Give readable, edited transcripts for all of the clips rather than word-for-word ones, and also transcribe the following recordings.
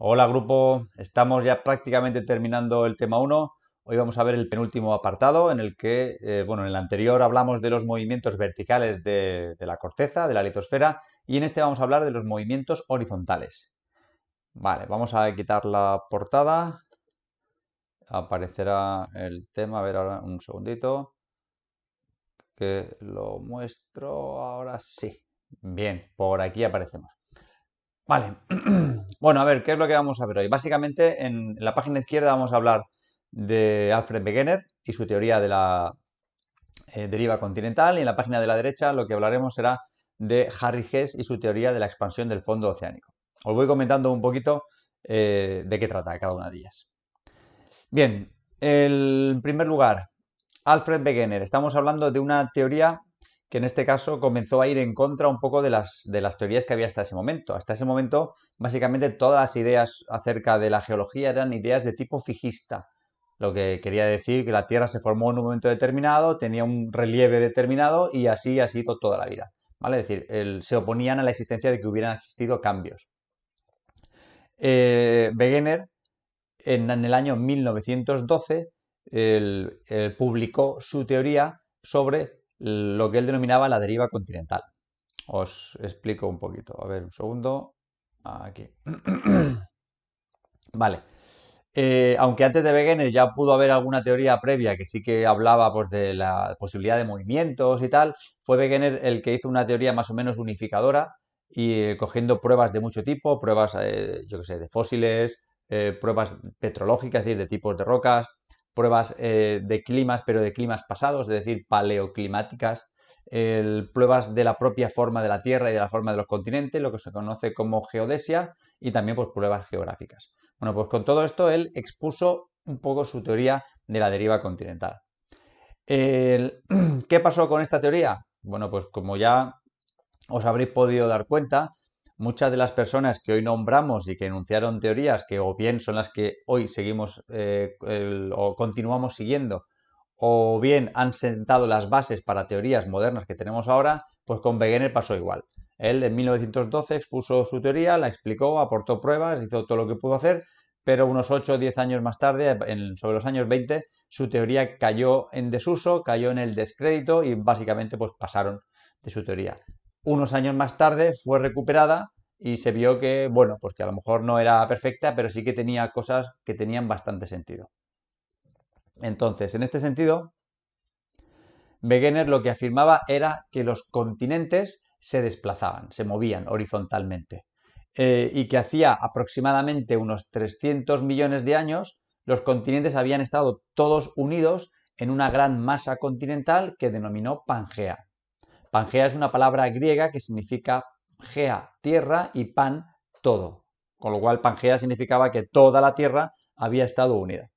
Hola grupo, estamos ya prácticamente terminando el tema uno. Hoy vamos a ver el penúltimo apartado en el que, bueno, en el anterior hablamos de los movimientos verticales de la corteza, de la litosfera, y en este vamos a hablar de los movimientos horizontales. Vale, vamos a quitar la portada. Aparecerá el tema, a ver ahora un segundito, que lo muestro ahora sí. Bien, por aquí aparecemos. Vale, bueno, a ver, ¿qué es lo que vamos a ver hoy? Básicamente, en la página izquierda vamos a hablar de Alfred Wegener y su teoría de la deriva continental, y en la página de la derecha lo que hablaremos será de Harry Hess y su teoría de la expansión del fondo oceánico. Os voy comentando un poquito de qué trata cada una de ellas. Bien, en primer lugar, Alfred Wegener. Estamos hablando de una teoría que en este caso comenzó a ir en contra un poco de las teorías que había hasta ese momento. Hasta ese momento, básicamente, todas las ideas acerca de la geología eran ideas de tipo fijista, lo que quería decir que la Tierra se formó en un momento determinado, tenía un relieve determinado y así ha sido toda la vida. ¿Vale? Es decir, se oponían a la existencia de que hubieran existido cambios. Wegener en el año 1912 publicó su teoría sobre lo que él denominaba la deriva continental. Os explico un poquito. A ver, un segundo. Aquí. Vale. Aunque antes de Wegener ya pudo haber alguna teoría previa que sí que hablaba pues, de la posibilidad de movimientos y tal, fue Wegener el que hizo una teoría más o menos unificadora y cogiendo pruebas de mucho tipo, pruebas, yo que sé, de fósiles, pruebas petrológicas, es decir, de tipos de rocas, pruebas de climas, pero de climas pasados, es decir, paleoclimáticas, pruebas de la propia forma de la Tierra y de la forma de los continentes, lo que se conoce como geodesia, y también pues, pruebas geográficas. Bueno, pues con todo esto él expuso un poco su teoría de la deriva continental. ¿Qué pasó con esta teoría? Bueno, pues como ya os habréis podido dar cuenta, muchas de las personas que hoy nombramos y que enunciaron teorías que o bien son las que hoy seguimos o continuamos siguiendo, o bien han sentado las bases para teorías modernas que tenemos ahora, pues con Wegener pasó igual. Él en 1912 expuso su teoría, la explicó, aportó pruebas, hizo todo lo que pudo hacer, pero unos 8 o 10 años más tarde, sobre los años 20, su teoría cayó en desuso, cayó en el descrédito y básicamente pues pasaron de su teoría. Unos años más tarde fue recuperada y se vio que, bueno, pues que a lo mejor no era perfecta, pero sí que tenía cosas que tenían bastante sentido. Entonces, en este sentido, Wegener lo que afirmaba era que los continentes se desplazaban, se movían horizontalmente, y que hacía aproximadamente unos 300 millones de años los continentes habían estado todos unidos en una gran masa continental que denominó Pangea. Pangea es una palabra griega que significa gea, tierra, y pan, todo. Con lo cual, Pangea significaba que toda la Tierra había estado unida.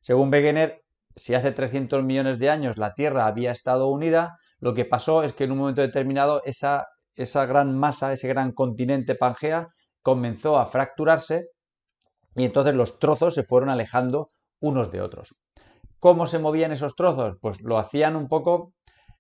Según Wegener, si hace 300 millones de años la Tierra había estado unida, lo que pasó es que en un momento determinado esa gran masa, ese gran continente Pangea, comenzó a fracturarse y entonces los trozos se fueron alejando unos de otros. ¿Cómo se movían esos trozos? Pues lo hacían un poco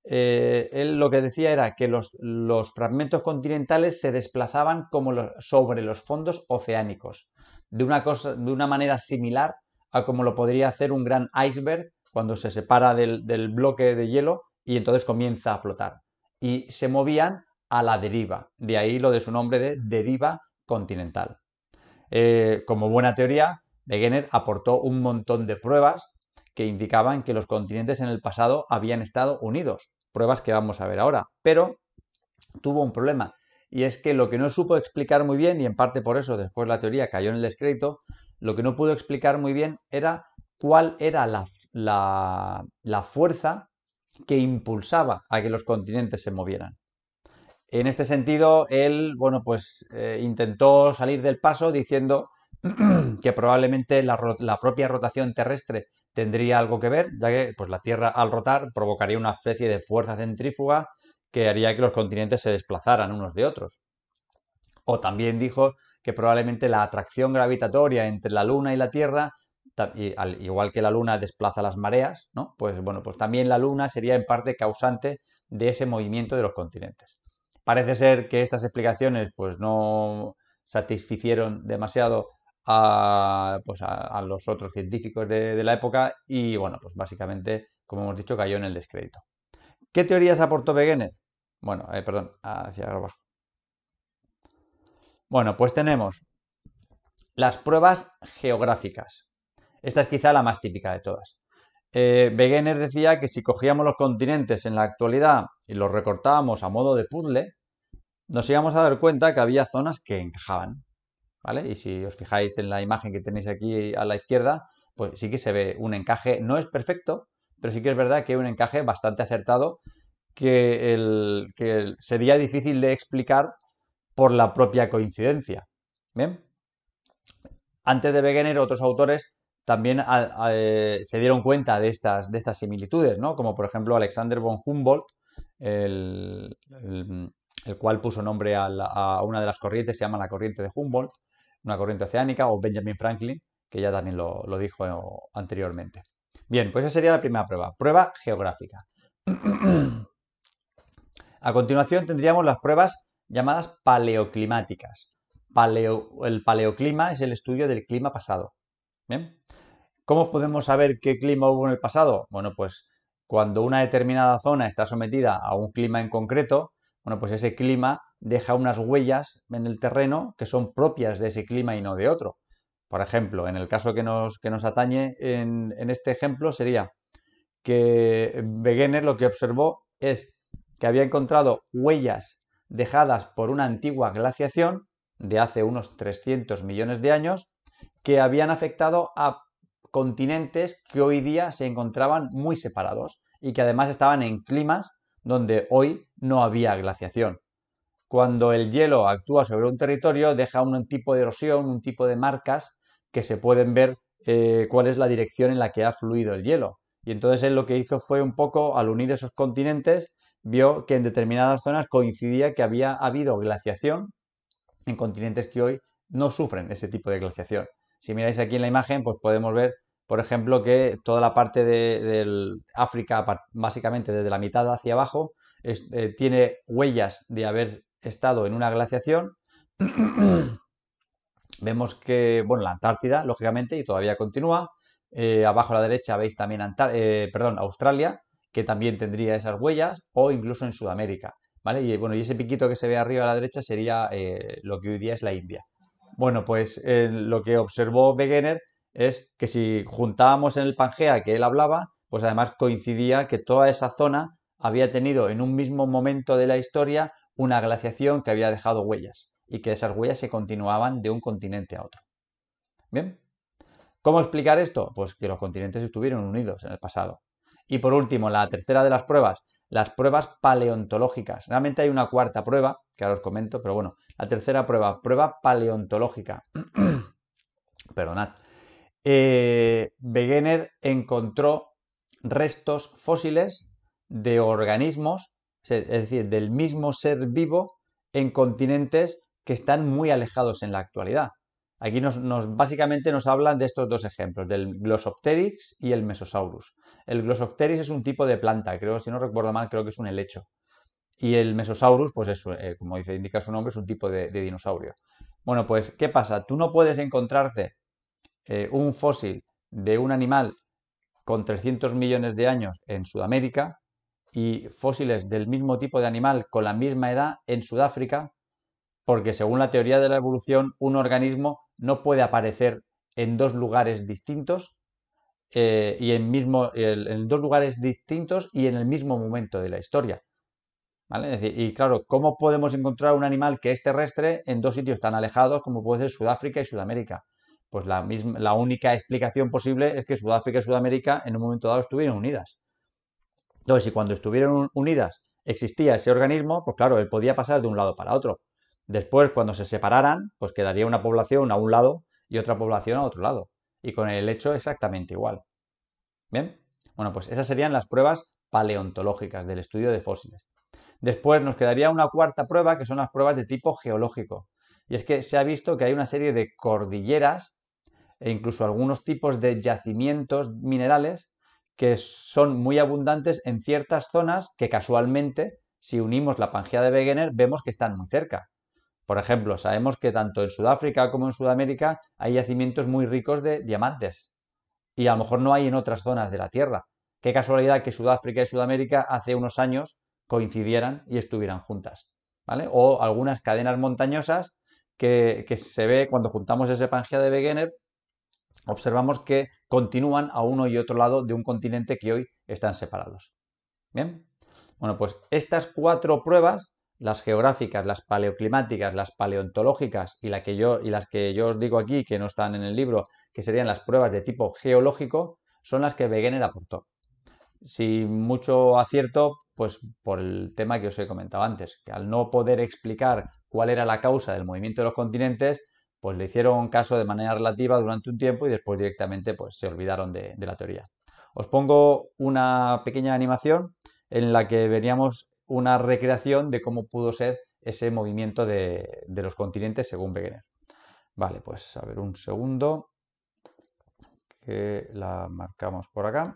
él lo que decía era que los fragmentos continentales se desplazaban como sobre los fondos oceánicos, de una manera similar a como lo podría hacer un gran iceberg cuando se separa del bloque de hielo y entonces comienza a flotar. Y se movían a la deriva, de ahí lo de su nombre de deriva continental. Como buena teoría, Wegener aportó un montón de pruebas que indicaban que los continentes en el pasado habían estado unidos, pruebas que vamos a ver ahora, pero tuvo un problema, y es que lo que no supo explicar muy bien, y en parte por eso después la teoría cayó en el descrédito, lo que no pudo explicar muy bien era cuál era la fuerza que impulsaba a que los continentes se movieran. En este sentido, él, bueno, pues intentó salir del paso diciendo que probablemente la propia rotación terrestre tendría algo que ver, ya que pues, la Tierra al rotar provocaría una especie de fuerza centrífuga que haría que los continentes se desplazaran unos de otros. O también dijo que probablemente la atracción gravitatoria entre la Luna y la Tierra, al igual que la Luna desplaza las mareas, ¿no? Pues bueno, pues también la Luna sería en parte causante de ese movimiento de los continentes. Parece ser que estas explicaciones pues no satisficieron demasiado a los otros científicos de la época y, bueno, pues básicamente, como hemos dicho, cayó en el descrédito. ¿Qué teorías aportó Wegener? Bueno, perdón, hacia abajo. Bueno, pues tenemos las pruebas geográficas. Esta es quizá la más típica de todas. Wegener decía que si cogíamos los continentes en la actualidad y los recortábamos a modo de puzzle, nos íbamos a dar cuenta que había zonas que encajaban, ¿vale? Y si os fijáis en la imagen que tenéis aquí a la izquierda, pues sí que se ve un encaje, no es perfecto, pero sí que es verdad que hay un encaje bastante acertado que sería difícil de explicar por la propia coincidencia. ¿Bien? Antes de Wegener, otros autores también se dieron cuenta de estas similitudes, ¿no? Como por ejemplo Alexander von Humboldt, el cual puso nombre a una de las corrientes, se llama la corriente de Humboldt, una corriente oceánica, o Benjamin Franklin, que ya también lo dijo anteriormente. Bien, pues esa sería la primera prueba, prueba geográfica. A continuación tendríamos las pruebas llamadas paleoclimáticas. El paleoclima es el estudio del clima pasado. ¿Bien? ¿Cómo podemos saber qué clima hubo en el pasado? Bueno, pues cuando una determinada zona está sometida a un clima en concreto, bueno, pues ese clima deja unas huellas en el terreno que son propias de ese clima y no de otro. Por ejemplo, en el caso que nos atañe en este ejemplo sería que Wegener lo que observó es que había encontrado huellas dejadas por una antigua glaciación de hace unos 300 millones de años que habían afectado a continentes que hoy día se encontraban muy separados y que además estaban en climas donde hoy no había glaciación. Cuando el hielo actúa sobre un territorio deja un tipo de erosión, un tipo de marcas que se pueden ver cuál es la dirección en la que ha fluido el hielo. Y entonces él lo que hizo fue un poco, al unir esos continentes, vio que en determinadas zonas coincidía que había habido glaciación en continentes que hoy no sufren ese tipo de glaciación. Si miráis aquí en la imagen, pues podemos ver, por ejemplo, que toda la parte de África, básicamente desde la mitad hacia abajo, tiene huellas de haber estado en una glaciación. Vemos que, bueno, la Antártida, lógicamente, y todavía continúa. Abajo a la derecha veis también Australia, que también tendría esas huellas, o incluso en Sudamérica, ¿vale? Y bueno, y ese piquito que se ve arriba a la derecha sería lo que hoy día es la India. Bueno, pues lo que observó Wegener es que si juntábamos en el Pangea que él hablaba, pues además coincidía que toda esa zona había tenido en un mismo momento de la historia una glaciación que había dejado huellas y que esas huellas se continuaban de un continente a otro. Bien, ¿cómo explicar esto? Pues que los continentes estuvieron unidos en el pasado. Y por último, la tercera de las pruebas paleontológicas. Realmente hay una cuarta prueba, que ahora os comento, pero bueno, la tercera prueba paleontológica. Perdonad. Wegener encontró restos fósiles de organismos, es decir, del mismo ser vivo en continentes que están muy alejados en la actualidad. Aquí básicamente nos hablan de estos dos ejemplos, del Glossopteryx y el Mesosaurus. El Glossopteryx es un tipo de planta, creo, si no recuerdo mal, creo que es un helecho. Y el Mesosaurus, pues eso, como indica su nombre, es un tipo de dinosaurio. Bueno, pues, ¿qué pasa? Tú no puedes encontrarte un fósil de un animal con 300 millones de años en Sudamérica y fósiles del mismo tipo de animal con la misma edad en Sudáfrica, porque según la teoría de la evolución, un organismo no puede aparecer en dos lugares distintos en dos lugares distintos y en el mismo momento de la historia. ¿Vale? Es decir, y claro, ¿cómo podemos encontrar un animal que es terrestre en dos sitios tan alejados como puede ser Sudáfrica y Sudamérica? Pues la única explicación posible es que Sudáfrica y Sudamérica en un momento dado estuvieron unidas. Entonces, si cuando estuvieron unidas existía ese organismo, pues claro, él podía pasar de un lado para otro. Después, cuando se separaran, pues quedaría una población a un lado y otra población a otro lado. Y con el hecho exactamente igual. ¿Bien? Bueno, pues esas serían las pruebas paleontológicas del estudio de fósiles. Después nos quedaría una cuarta prueba, que son las pruebas de tipo geológico. Y es que se ha visto que hay una serie de cordilleras e incluso algunos tipos de yacimientos minerales que son muy abundantes en ciertas zonas que casualmente, si unimos la Pangea de Wegener, vemos que están muy cerca. Por ejemplo, sabemos que tanto en Sudáfrica como en Sudamérica hay yacimientos muy ricos de diamantes y a lo mejor no hay en otras zonas de la Tierra. Qué casualidad que Sudáfrica y Sudamérica hace unos años coincidieran y estuvieran juntas, ¿vale? O algunas cadenas montañosas que se ve cuando juntamos ese Pangea de Wegener, observamos que continúan a uno y otro lado de un continente que hoy están separados. Bien, bueno, pues estas 4 pruebas, las geográficas, las paleoclimáticas, las paleontológicas y las que yo os digo aquí, que no están en el libro, que serían las pruebas de tipo geológico, son las que Wegener aportó. Sin mucho acierto, pues por el tema que os he comentado antes, que al no poder explicar cuál era la causa del movimiento de los continentes, pues le hicieron caso de manera relativa durante un tiempo y después directamente pues, se olvidaron de la teoría. Os pongo una pequeña animación en la que veríamos una recreación de cómo pudo ser ese movimiento de los continentes según Wegener. Vale, pues a ver un segundo, que la marcamos por acá.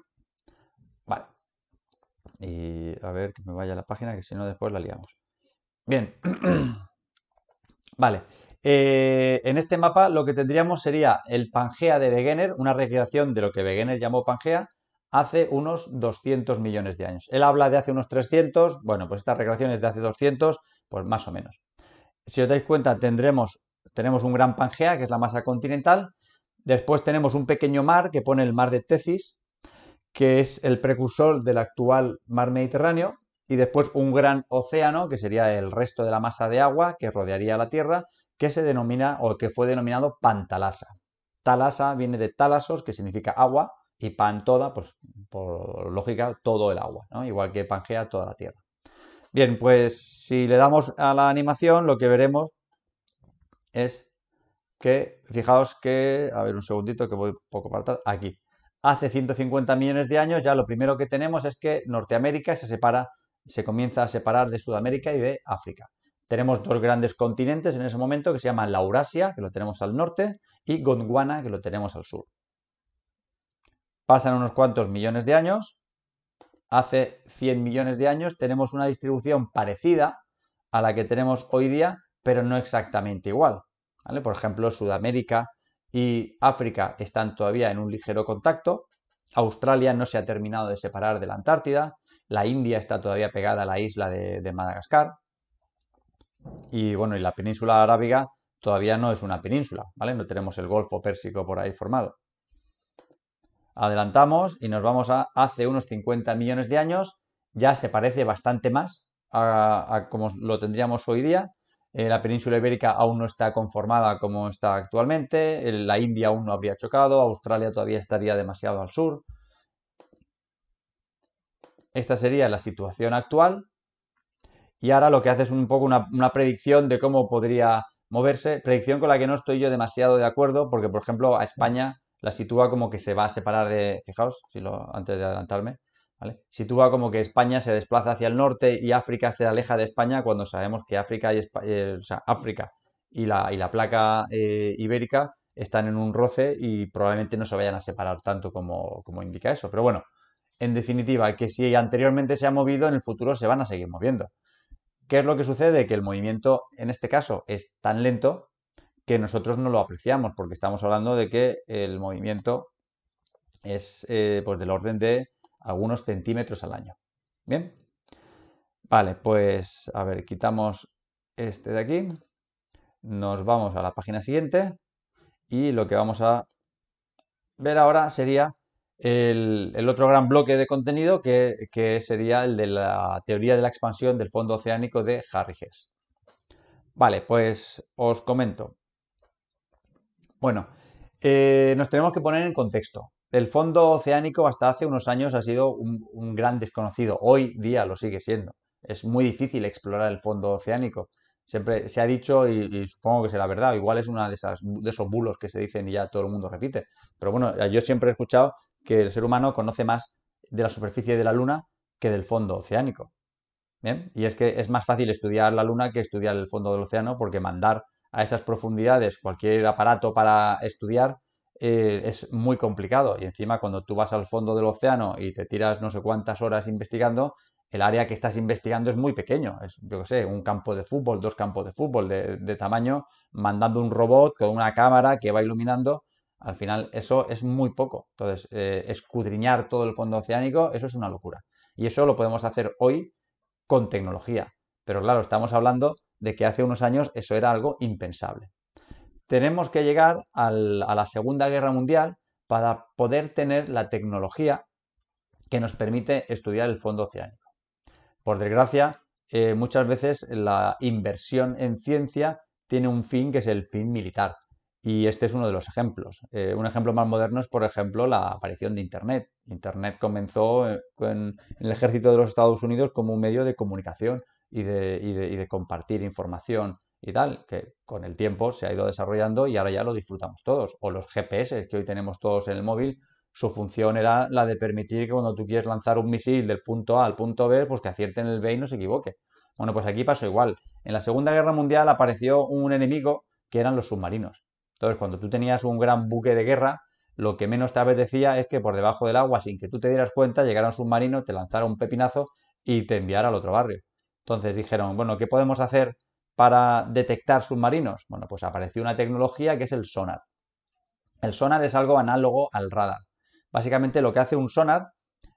Vale. Y a ver que me vaya a la página, que si no después la liamos. Bien. Vale. En este mapa lo que tendríamos sería el Pangea de Wegener, una recreación de lo que Wegener llamó Pangea hace unos 200 millones de años. Él habla de hace unos 300, bueno, pues esta recreación es de hace 200, pues más o menos. Si os dais cuenta, tenemos un gran Pangea, que es la masa continental. Después tenemos un pequeño mar, que pone el mar de Tesis, que es el precursor del actual mar Mediterráneo, y después un gran océano, que sería el resto de la masa de agua que rodearía la Tierra, que se denomina o que fue denominado Pantalasa. Talasa viene de talasos, que significa agua, y pan toda, pues por lógica, todo el agua, ¿no? Igual que Pangea, toda la Tierra. Bien, pues si le damos a la animación, lo que veremos es que, fijaos que, a ver un segundito que voy un poco para atrás, aquí. Hace 150 millones de años ya lo primero que tenemos es que Norteamérica se comienza a separar de Sudamérica y de África. Tenemos 2 grandes continentes en ese momento que se llaman Laurasia, que lo tenemos al norte, y Gondwana, que lo tenemos al sur. Pasan unos cuantos millones de años. Hace 100 millones de años tenemos una distribución parecida a la que tenemos hoy día, pero no exactamente igual, ¿vale? Por ejemplo, Sudamérica y África están todavía en un ligero contacto. Australia no se ha terminado de separar de la Antártida. La India está todavía pegada a la isla de Madagascar. Y bueno, y la península arábiga todavía no es una península, ¿vale? No tenemos el Golfo Pérsico por ahí formado. Adelantamos y nos vamos a hace unos 50 millones de años. Ya se parece bastante más a como lo tendríamos hoy día. La península ibérica aún no está conformada como está actualmente. La India aún no habría chocado. Australia todavía estaría demasiado al sur. Esta sería la situación actual. Y ahora lo que hace es un poco una predicción de cómo podría moverse. Predicción con la que no estoy yo demasiado de acuerdo, porque por ejemplo a España la sitúa como que se va a separar de, fijaos, antes de adelantarme, ¿vale? Sitúa como que España se desplaza hacia el norte y África se aleja de España cuando sabemos que África y la placa ibérica están en un roce y probablemente no se vayan a separar tanto como indica eso. Pero bueno, en definitiva, que si anteriormente se ha movido, en el futuro se van a seguir moviendo. ¿Qué es lo que sucede? Que el movimiento en este caso es tan lento que nosotros no lo apreciamos, porque estamos hablando de que el movimiento es pues del orden de algunos centímetros al año. Bien, vale, pues a ver, quitamos este de aquí, nos vamos a la página siguiente y lo que vamos a ver ahora sería el otro gran bloque de contenido que sería el de la teoría de la expansión del fondo oceánico de Harry Hess. Vale, pues os comento. Bueno, nos tenemos que poner en contexto. El fondo oceánico hasta hace unos años ha sido un gran desconocido. Hoy día lo sigue siendo. Es muy difícil explorar el fondo oceánico. Siempre se ha dicho, y supongo que será verdad, igual es una de esos bulos que se dicen y ya todo el mundo repite. Pero bueno, yo siempre he escuchado que el ser humano conoce más de la superficie de la Luna que del fondo oceánico. ¿Bien? Y es que es más fácil estudiar la Luna que estudiar el fondo del océano, porque mandar a esas profundidades cualquier aparato para estudiar es muy complicado. Y encima cuando tú vas al fondo del océano y te tiras no sé cuántas horas investigando, el área que estás investigando es muy pequeño. Es, yo qué sé, un campo de fútbol, dos campos de fútbol de tamaño, mandando un robot con una cámara que va iluminando. Al final, eso es muy poco. Entonces, escudriñar todo el fondo oceánico, eso es una locura. Y eso lo podemos hacer hoy con tecnología. Pero claro, estamos hablando de que hace unos años eso era algo impensable. Tenemos que llegar a la Segunda Guerra Mundial para poder tener la tecnología que nos permite estudiar el fondo oceánico. Por desgracia, muchas veces la inversión en ciencia tiene un fin que es el fin militar. Y este es uno de los ejemplos. Un ejemplo más moderno es, por ejemplo, la aparición de Internet. Internet comenzó en el ejército de los Estados Unidos como un medio de comunicación y de compartir información y tal, que con el tiempo se ha ido desarrollando y ahora ya lo disfrutamos todos. O los GPS que hoy tenemos todos en el móvil, su función era la de permitir que cuando tú quieres lanzar un misil del punto A al punto B, pues que acierte en el B y no se equivoque. Bueno, pues aquí pasó igual. En la Segunda Guerra Mundial apareció un enemigo que eran los submarinos. Entonces, cuando tú tenías un gran buque de guerra, lo que menos te apetecía es que por debajo del agua, sin que tú te dieras cuenta, llegara un submarino, te lanzara un pepinazo y te enviara al otro barrio. Entonces dijeron, bueno, ¿qué podemos hacer para detectar submarinos? Bueno, pues apareció una tecnología que es el sonar. El sonar es algo análogo al radar. Básicamente lo que hace un sonar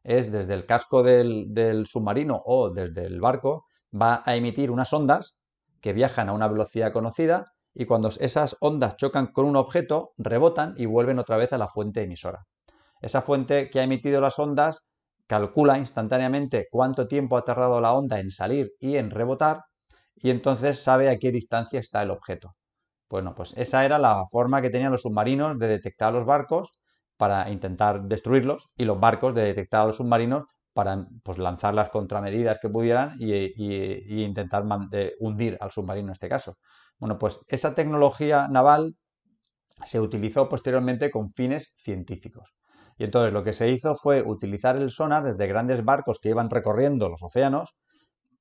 es desde el casco del submarino o desde el barco, va a emitir unas ondas que viajan a una velocidad conocida y cuando esas ondas chocan con un objeto, rebotan y vuelven otra vez a la fuente emisora. Esa fuente que ha emitido las ondas calcula instantáneamente cuánto tiempo ha tardado la onda en salir y en rebotar y entonces sabe a qué distancia está el objeto. Bueno, pues esa era la forma que tenían los submarinos de detectar a los barcos para intentar destruirlos y los barcos de detectar a los submarinos para pues, lanzar las contramedidas que pudieran y intentar hundir al submarino en este caso. Bueno, pues esa tecnología naval se utilizó posteriormente con fines científicos. Y entonces lo que se hizo fue utilizar el sonar desde grandes barcos que iban recorriendo los océanos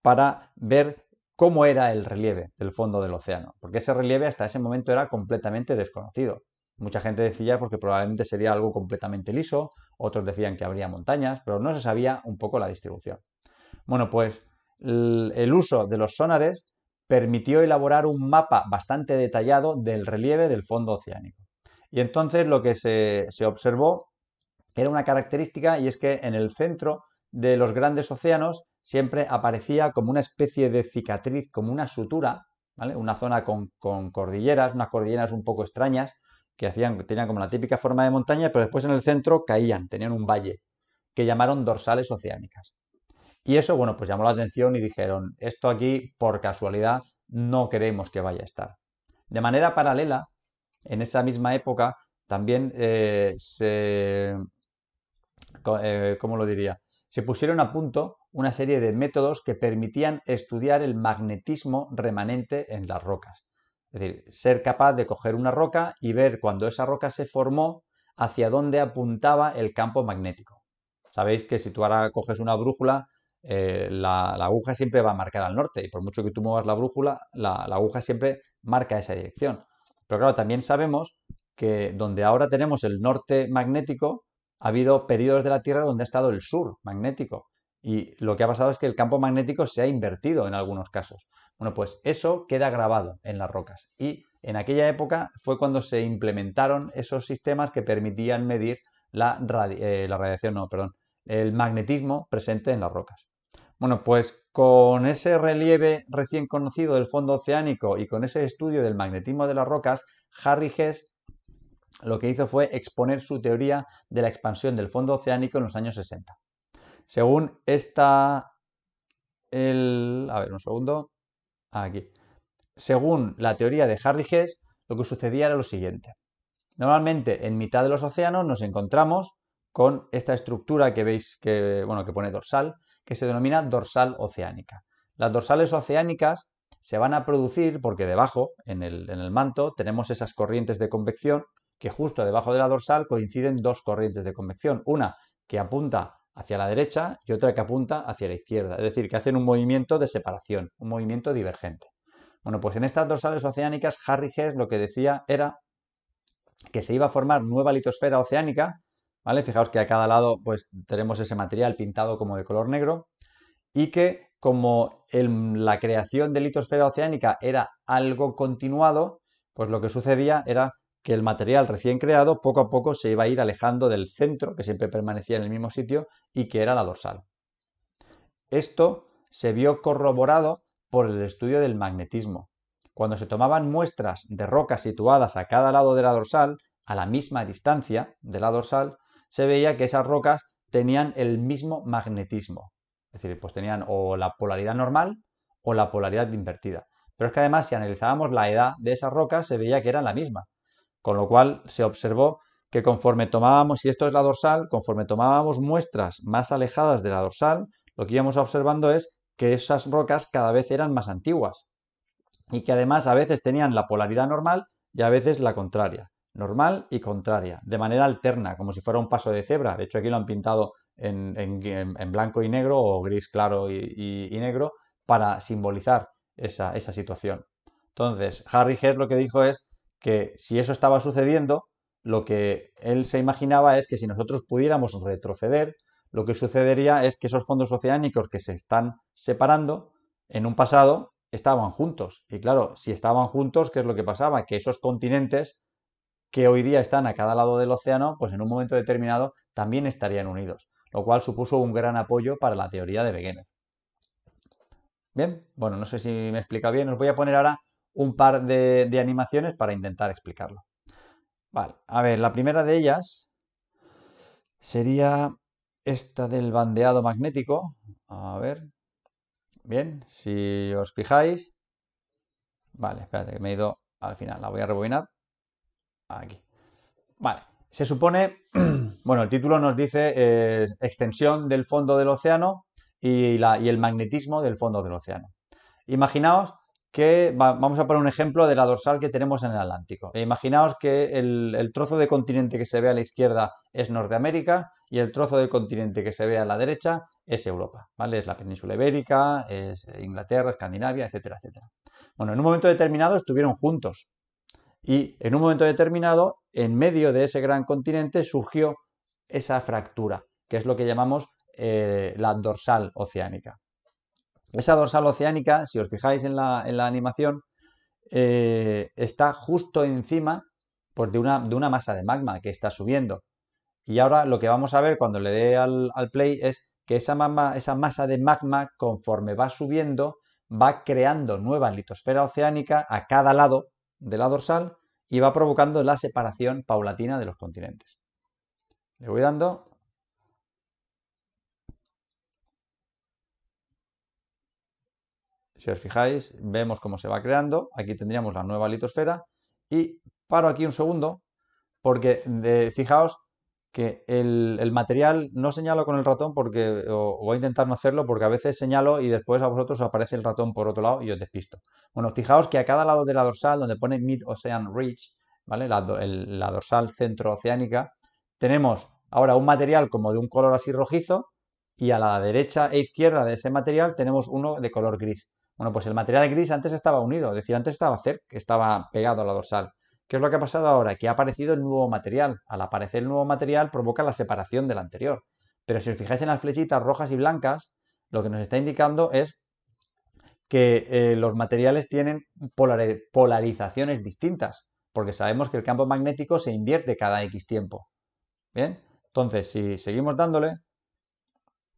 para ver cómo era el relieve del fondo del océano, porque ese relieve hasta ese momento era completamente desconocido. Mucha gente decía porque probablemente sería algo completamente liso, otros decían que habría montañas, pero no se sabía un poco la distribución. Bueno, pues el uso de los sonares permitió elaborar un mapa bastante detallado del relieve del fondo oceánico. Y entonces lo que se observó era una característica y es que en el centro de los grandes océanos siempre aparecía como una especie de cicatriz, como una sutura, ¿vale? Una zona con cordilleras, unas cordilleras un poco extrañas que tenían como la típica forma de montaña, pero después en el centro caían, tenían un valle, que llamaron dorsales oceánicas. Y eso, bueno, pues llamó la atención y dijeron, esto aquí por casualidad no queremos que vaya a estar. De manera paralela, en esa misma época, también ¿cómo lo diría? Se pusieron a punto una serie de métodos que permitían estudiar el magnetismo remanente en las rocas. Es decir, ser capaz de coger una roca y ver cuando esa roca se formó hacia dónde apuntaba el campo magnético. Sabéis que si tú ahora coges una brújula, la aguja siempre va a marcar al norte y por mucho que tú muevas la brújula, la aguja siempre marca esa dirección. Pero claro, también sabemos que donde ahora tenemos el norte magnético, ha habido periodos de la Tierra donde ha estado el sur magnético. Y lo que ha pasado es que el campo magnético se ha invertido en algunos casos. Bueno, pues eso queda grabado en las rocas. Y en aquella época fue cuando se implementaron esos sistemas que permitían medir la radiación, no, perdón, el magnetismo presente en las rocas. Bueno, pues con ese relieve recién conocido del fondo oceánico y con ese estudio del magnetismo de las rocas, Harry Hess lo que hizo fue exponer su teoría de la expansión del fondo oceánico en los años 60. Según a ver, un segundo, aquí. Según la teoría de Harry Hess, lo que sucedía era lo siguiente. Normalmente en mitad de los océanos nos encontramos con esta estructura que veis que pone dorsal, que se denomina dorsal oceánica. Las dorsales oceánicas se van a producir porque debajo, en el manto, tenemos esas corrientes de convección que justo debajo de la dorsal coinciden dos corrientes de convección. Una que apunta hacia la derecha y otra que apunta hacia la izquierda. Es decir, que hacen un movimiento de separación, un movimiento divergente. Bueno, pues en estas dorsales oceánicas, Harry Hess lo que decía era que se iba a formar nueva litosfera oceánica, ¿vale? Fijaos que a cada lado pues tenemos ese material pintado como de color negro y que como la creación de litosfera oceánica era algo continuado, pues lo que sucedía era que el material recién creado poco a poco se iba a ir alejando del centro, que siempre permanecía en el mismo sitio, y que era la dorsal. Esto se vio corroborado por el estudio del magnetismo. Cuando se tomaban muestras de rocas situadas a cada lado de la dorsal, a la misma distancia de la dorsal, se veía que esas rocas tenían el mismo magnetismo. Es decir, pues tenían o la polaridad normal o la polaridad invertida. Pero es que además, si analizábamos la edad de esas rocas, se veía que eran la misma. Con lo cual se observó que conforme tomábamos, y esto es la dorsal, conforme tomábamos muestras más alejadas de la dorsal, lo que íbamos observando es que esas rocas cada vez eran más antiguas y que además a veces tenían la polaridad normal y a veces la contraria, normal y contraria, de manera alterna, como si fuera un paso de cebra. De hecho, aquí lo han pintado en blanco y negro o gris claro y negro para simbolizar esa situación. Entonces, Harry Hess lo que dijo es que si eso estaba sucediendo, lo que él se imaginaba es que si nosotros pudiéramos retroceder, lo que sucedería es que esos fondos oceánicos que se están separando, en un pasado estaban juntos. Y claro, si estaban juntos, ¿qué es lo que pasaba? Que esos continentes que hoy día están a cada lado del océano, pues en un momento determinado también estarían unidos, lo cual supuso un gran apoyo para la teoría de Wegener. Bien, bueno, no sé si me explica bien. Os voy a poner ahora un par de animaciones para intentar explicarlo. Vale, a ver, la primera de ellas sería esta del bandeado magnético. A ver, bien, si os fijáis. Vale, espérate que me he ido al final. La voy a rebobinar. Aquí. Vale, se supone, bueno, el título nos dice extensión del fondo del océano y el magnetismo del fondo del océano. Imaginaos que vamos a poner un ejemplo de la dorsal que tenemos en el Atlántico. Imaginaos que el trozo de continente que se ve a la izquierda es Norteamérica y el trozo de continente que se ve a la derecha es Europa, ¿vale? Es la península ibérica, es Inglaterra, Escandinavia, etcétera, etcétera. Bueno, en un momento determinado estuvieron juntos y en un momento determinado, en medio de ese gran continente, surgió esa fractura, que es lo que llamamos la dorsal oceánica. Esa dorsal oceánica, si os fijáis en la animación, está justo encima pues, de una masa de magma que está subiendo. Y ahora lo que vamos a ver cuando le dé al play es que esa masa de magma, conforme va subiendo, va creando nueva litosfera oceánica a cada lado de la dorsal y va provocando la separación paulatina de los continentes. Le voy dando. Si os fijáis, vemos cómo se va creando. Aquí tendríamos la nueva litosfera. Y paro aquí un segundo, porque fijaos que el material no señalo con el ratón porque voy a intentar no hacerlo porque a veces señalo y después a vosotros os aparece el ratón por otro lado y os despisto. Bueno, fijaos que a cada lado de la dorsal, donde pone Mid Ocean Ridge, ¿vale? La dorsal centrooceánica, tenemos ahora un material como de un color así rojizo y a la derecha e izquierda de ese material tenemos uno de color gris. Bueno, pues el material gris antes estaba unido, es decir, antes estaba cerca, estaba pegado a la dorsal. ¿Qué es lo que ha pasado ahora? Que ha aparecido el nuevo material. Al aparecer el nuevo material provoca la separación del anterior. Pero si os fijáis en las flechitas rojas y blancas, lo que nos está indicando es que los materiales tienen polarizaciones distintas, porque sabemos que el campo magnético se invierte cada X tiempo. Bien, entonces si seguimos dándole,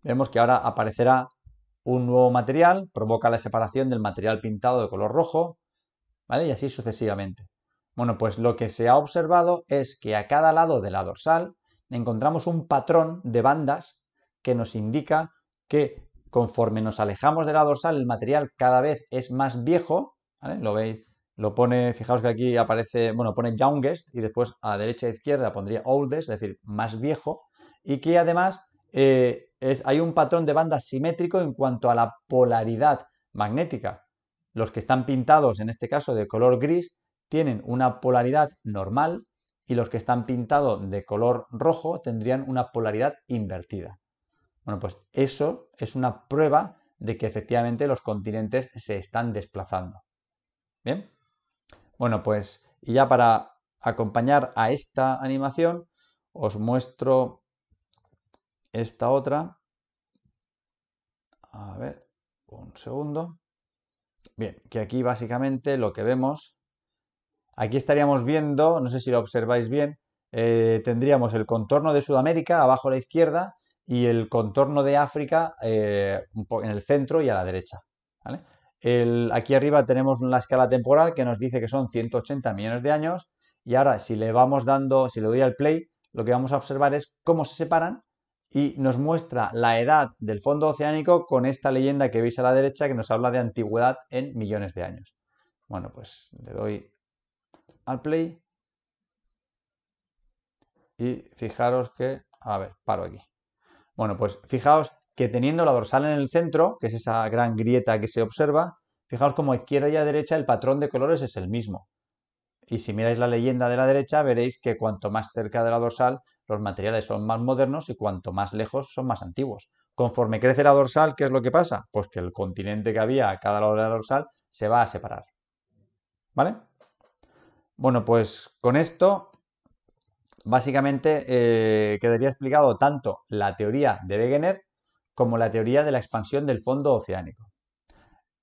vemos que ahora aparecerá un nuevo material, provoca la separación del material pintado de color rojo, ¿vale? Y así sucesivamente. Bueno, pues lo que se ha observado es que a cada lado de la dorsal encontramos un patrón de bandas que nos indica que conforme nos alejamos de la dorsal el material cada vez es más viejo, ¿vale? Lo veis, lo pone, fijaos que aquí aparece, bueno, pone youngest y después a derecha e izquierda pondría oldest, es decir, más viejo, y que además hay un patrón de bandas simétrico en cuanto a la polaridad magnética. Los que están pintados, en este caso de color gris, tienen una polaridad normal y los que están pintados de color rojo tendrían una polaridad invertida. Bueno, pues eso es una prueba de que efectivamente los continentes se están desplazando. Bien, bueno, pues y ya para acompañar a esta animación os muestro esta otra. A ver, un segundo. Bien, que aquí básicamente lo que vemos, aquí estaríamos viendo, no sé si lo observáis bien, tendríamos el contorno de Sudamérica abajo a la izquierda y el contorno de África en el centro y a la derecha. ¿Vale? Aquí arriba tenemos la escala temporal que nos dice que son 180 millones de años y ahora si le vamos dando, si le doy al play, lo que vamos a observar es cómo se separan y nos muestra la edad del fondo oceánico con esta leyenda que veis a la derecha que nos habla de antigüedad en millones de años. Bueno, pues le doy al play y fijaros que, a ver, paro aquí. Bueno, pues fijaos que teniendo la dorsal en el centro, que es esa gran grieta que se observa, fijaos como a izquierda y a derecha el patrón de colores es el mismo. Y si miráis la leyenda de la derecha, veréis que cuanto más cerca de la dorsal, los materiales son más modernos y cuanto más lejos son más antiguos. Conforme crece la dorsal, ¿qué es lo que pasa? Pues que el continente que había a cada lado de la dorsal se va a separar. ¿Vale? Bueno, pues con esto básicamente quedaría explicado tanto la teoría de Wegener como la teoría de la expansión del fondo oceánico.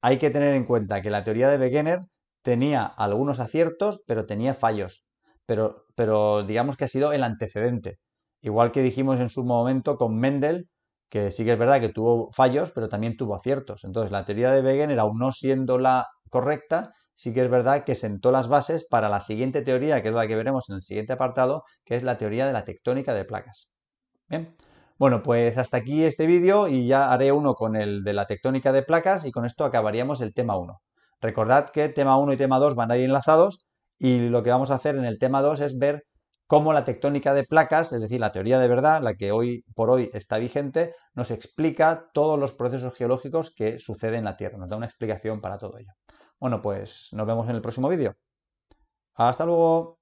Hay que tener en cuenta que la teoría de Wegener tenía algunos aciertos, pero tenía fallos. Pero digamos que ha sido el antecedente. Igual que dijimos en su momento con Mendel, que sí que es verdad que tuvo fallos, pero también tuvo aciertos. Entonces, la teoría de Wegener, aún no siendo la correcta, sí que es verdad que sentó las bases para la siguiente teoría, que es la que veremos en el siguiente apartado, que es la teoría de la tectónica de placas. Bien. Bueno, pues hasta aquí este vídeo y ya haré uno con el de la tectónica de placas y con esto acabaríamos el tema 1. Recordad que tema 1 y tema 2 van a ir enlazados y lo que vamos a hacer en el tema 2 es ver cómo la tectónica de placas, es decir, la teoría de verdad, la que hoy por hoy está vigente, nos explica todos los procesos geológicos que suceden en la Tierra, nos da una explicación para todo ello. Bueno, pues nos vemos en el próximo vídeo. Hasta luego.